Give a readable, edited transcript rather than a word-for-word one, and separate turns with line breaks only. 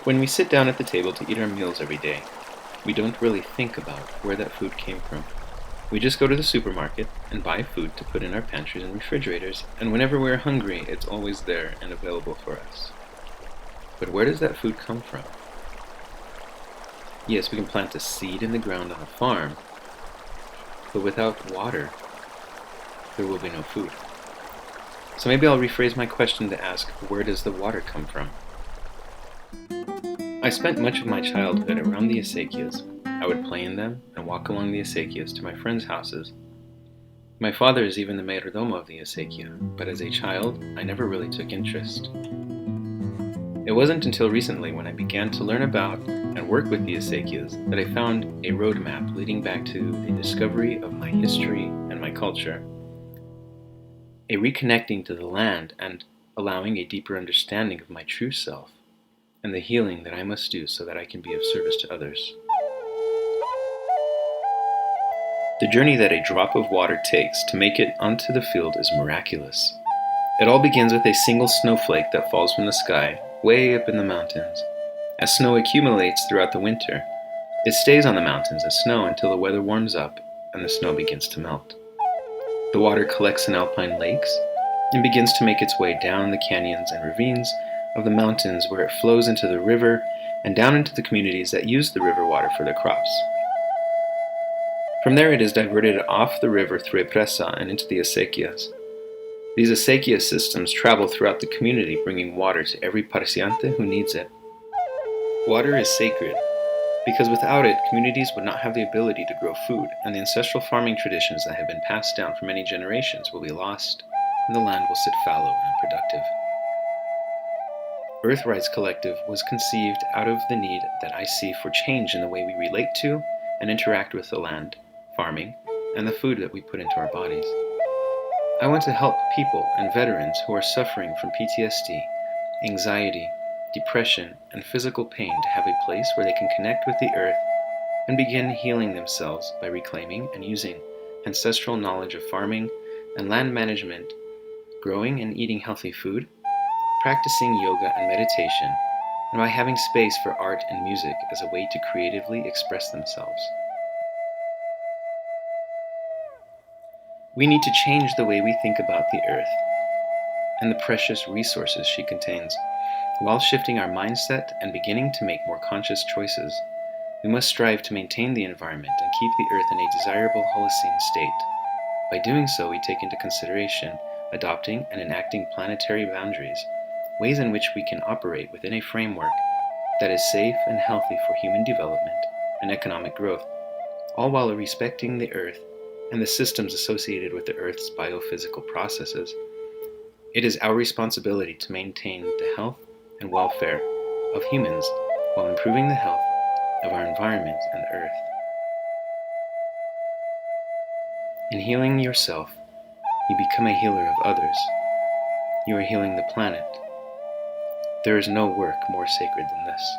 When we sit down at the table to eat our meals every day, we don't really think about where that food came from. We just go to the supermarket and buy food to put in our pantries and refrigerators, and whenever we're hungry, it's always there and available for us. But where does that food come from? Yes, we can plant a seed in the ground on a farm, but without water, there will be no food. So maybe I'll rephrase my question to ask, where does the water come from? I spent much of my childhood around the acequias. I would play in them and walk along the acequias to my friends' houses. My father is even the mayordomo of the acequia, but as a child, I never really took interest. It wasn't until recently when I began to learn about and work with the acequias that I found a roadmap leading back to the discovery of my history and my culture, a reconnecting to the land and allowing a deeper understanding of my true self, and the healing that I must do so that I can be of service to others. The journey that a drop of water takes to make it onto the field is miraculous. It all begins with a single snowflake that falls from the sky, way up in the mountains. As snow accumulates throughout the winter, it stays on the mountains as snow until the weather warms up and the snow begins to melt. The water collects in alpine lakes and begins to make its way down the canyons and ravines of the mountains, where it flows into the river and down into the communities that use the river water for their crops. From there it is diverted off the river through a presa and into the acequias. These acequia systems travel throughout the community, bringing water to every parciante who needs it. Water is sacred because without it, communities would not have the ability to grow food, and the ancestral farming traditions that have been passed down for many generations will be lost, and the land will sit fallow and unproductive. Earth Rights Collective was conceived out of the need that I see for change in the way we relate to and interact with the land, farming, and the food that we put into our bodies. I want to help people and veterans who are suffering from PTSD, anxiety, depression, and physical pain to have a place where they can connect with the earth and begin healing themselves by reclaiming and using ancestral knowledge of farming and land management, growing and eating healthy food, practicing yoga and meditation, and by having space for art and music as a way to creatively express themselves. We need to change the way we think about the earth and the precious resources she contains. While shifting our mindset and beginning to make more conscious choices, we must strive to maintain the environment and keep the earth in a desirable Holocene state. By doing so, we take into consideration adopting and enacting planetary boundaries, ways in which we can operate within a framework that is safe and healthy for human development and economic growth, all while respecting the earth and the systems associated with the earth's biophysical processes. It is our responsibility to maintain the health and welfare of humans while improving the health of our environment and the earth. In healing yourself, you become a healer of others. You are healing the planet. There is no work more sacred than this.